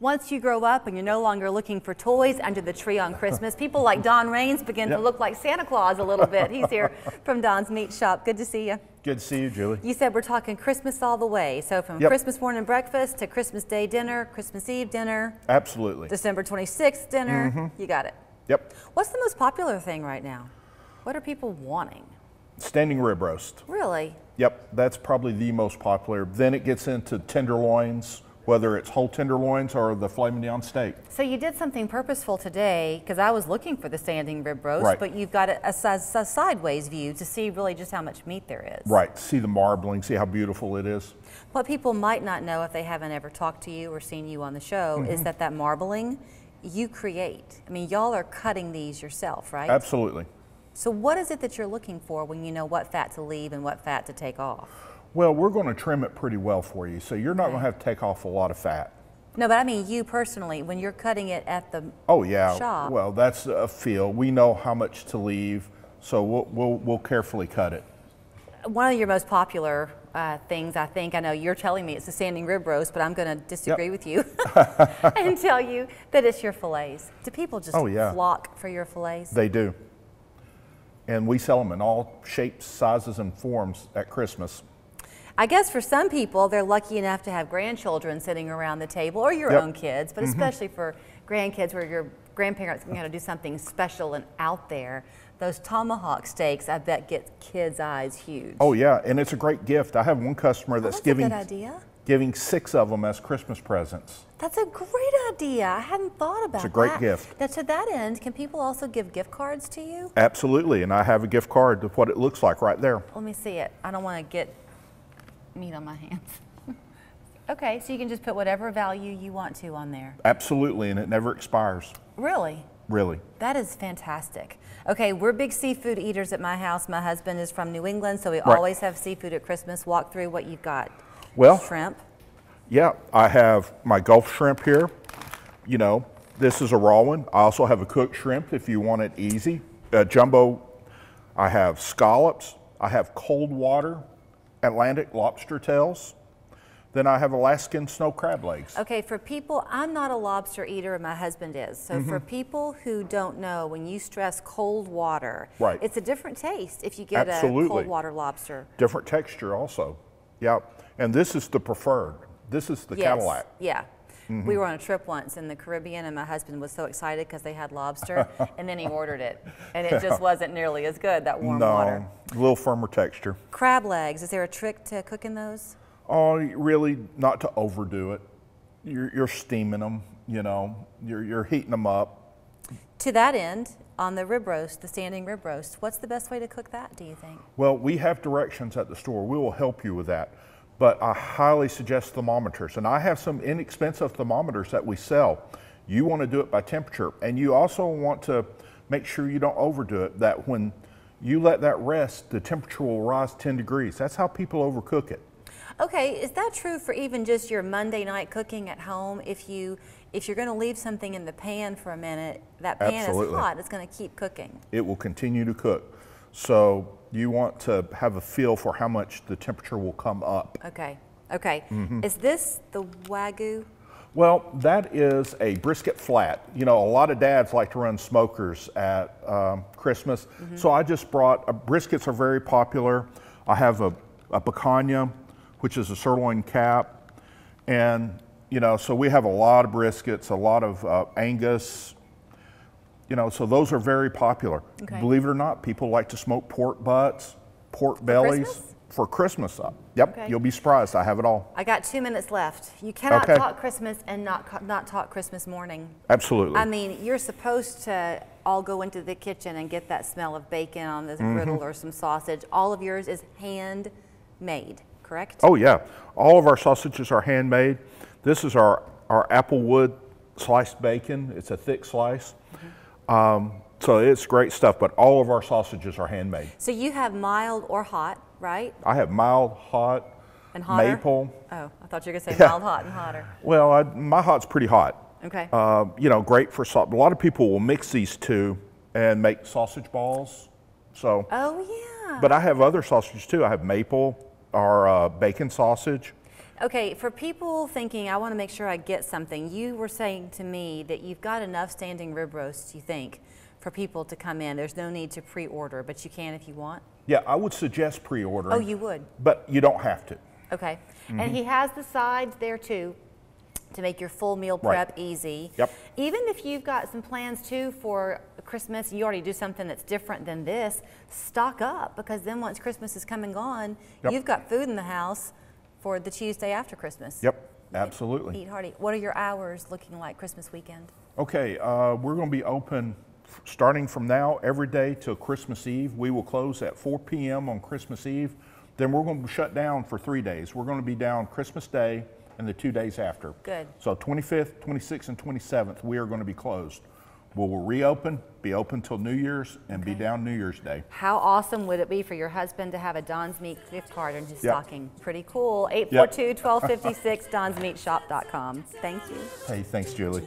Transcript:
once you grow up and you're no longer looking for toys under the tree on Christmas, people like Don Raines begin to look like Santa Claus a little bit. He's here from Don's Meat Shop. Good to see you. Good to see you, Julie. You said we're talking Christmas all the way. So from Christmas morning breakfast to Christmas Day dinner, Christmas Eve dinner. Absolutely. December 26th dinner. You got it. Yep. What's the most popular thing right now? What are people wanting? Standing rib roast. Really? Yep, that's probably the most popular. Then it gets into tenderloins, whether it's whole tenderloins or the filet mignon steak. So you did something purposeful today, because I was looking for the standing rib roast, but you've got a sideways view to see really just how much meat there is. Right, see the marbling, see how beautiful it is. What people might not know if they haven't ever talked to you or seen you on the show is that marbling you create. I mean, y'all are cutting these yourself, right? Absolutely. So what is it that you're looking for when you know what fat to leave and what fat to take off? Well, we're going to trim it pretty well for you, so you're not going to have to take off a lot of fat. No, but I mean you personally, when you're cutting it at the shop. Well, that's a feel. We know how much to leave, so we'll carefully cut it. One of your most popular things, I think, I know you're telling me it's the standing rib roast, but I'm going to disagree with you and tell you that it's your fillets. Do people just flock for your fillets? They do. And we sell them in all shapes, sizes, and forms at Christmas. I guess for some people, they're lucky enough to have grandchildren sitting around the table, or your own kids, but especially for grandkids where your grandparents can kind of do something special and out there. Those tomahawk steaks, I bet, get kids' eyes huge. Oh yeah, and it's a great gift. I have one customer that's giving 6 of them as Christmas presents. That's a great idea. I hadn't thought about that. It's a great gift. Now, to that end, can people also give gift cards to you? Absolutely, and I have a gift card of what it looks like right there. Let me see it. I don't want to get meat on my hands. Okay, so you can just put whatever value you want to on there. Absolutely, and it never expires. Really? Really. That is fantastic. Okay, we're big seafood eaters at my house. My husband is from New England, so we always have seafood at Christmas. Walk through what you've got. Well, shrimp. Yeah, I have my Gulf shrimp here. You know, this is a raw one. I also have a cooked shrimp if you want it easy. Jumbo, I have scallops. I have cold water Atlantic lobster tails. Then I have Alaskan snow crab legs. Okay, for people, I'm not a lobster eater and my husband is. So for people who don't know, when you stress cold water, it's a different taste if you get a cold water lobster. Different texture also. Yeah, and this is the preferred. This is the Cadillac. Yeah. We were on a trip once in the Caribbean and my husband was so excited because they had lobster and then he ordered it and it just wasn't nearly as good, that warm water. A little firmer texture. Crab legs, is there a trick to cooking those? Oh, really not to overdo it. You're steaming them, you know, you're heating them up. To that end, on the rib roast, the standing rib roast, what's the best way to cook that, do you think? Well, we have directions at the store. We will help you with that. But I highly suggest thermometers. And I have some inexpensive thermometers that we sell. You want to do it by temperature. And you also want to make sure you don't overdo it, that when you let that rest, the temperature will rise 10 degrees. That's how people overcook it. Okay, is that true for even just your Monday night cooking at home? If you're going to leave something in the pan for a minute, that pan is hot, it's going to keep cooking. It will continue to cook. So you want to have a feel for how much the temperature will come up. Okay, okay. Is this the Wagyu? Well, that is a brisket flat. You know, a lot of dads like to run smokers at Christmas. So I just brought, briskets are very popular. I have a picanha, which is a sirloin cap. And, you know, so we have a lot of briskets, a lot of Angus. You know, so those are very popular. Okay. Believe it or not, people like to smoke pork butts, pork bellies for Christmas. Yep, you'll be surprised. I have it all. I got 2 minutes left. You cannot talk Christmas and not talk Christmas morning. Absolutely. I mean, you're supposed to all go into the kitchen and get that smell of bacon on the griddle or some sausage. All of yours is handmade, correct? Oh yeah, all of our sausages are handmade. This is our applewood sliced bacon. It's a thick slice. So it's great stuff, but all of our sausages are handmade. So you have mild or hot, right? I have mild, hot, and hotter? maple. Oh, I thought you were going to say mild, hot, and hotter. Well, my hot's pretty hot. Okay. You know, great for sauce. A lot of people will mix these two and make sausage balls. So. Oh, yeah. But I have other sausages too. I have maple or bacon sausage. Okay, for people thinking, I want to make sure I get something, you were saying to me that you've got enough standing rib roasts, you think, for people to come in. There's no need to pre-order, but you can if you want? Yeah, I would suggest pre-ordering. Oh, you would? But you don't have to. Okay. And he has the sides there too to make your full meal prep easy. Yep. Even if you've got some plans too for Christmas, you already do something that's different than this, stock up, because then once Christmas is come and gone, you've got food in the house for the Tuesday after Christmas. Yep, absolutely. Eat hearty. What are your hours looking like Christmas weekend? Okay, we're going to be open starting from now every day till Christmas Eve. We will close at 4 p.m. on Christmas Eve. Then we're going to shut down for 3 days. We're going to be down Christmas Day and the 2 days after. Good. So 25th, 26th, and 27th, we are going to be closed. We'll reopen, be open till New Year's, and be down New Year's Day. How awesome would it be for your husband to have a Don's Meat gift card in his stocking? Pretty cool. 842-1256, donsmeatshop.com. Thank you. Hey, thanks, Julie.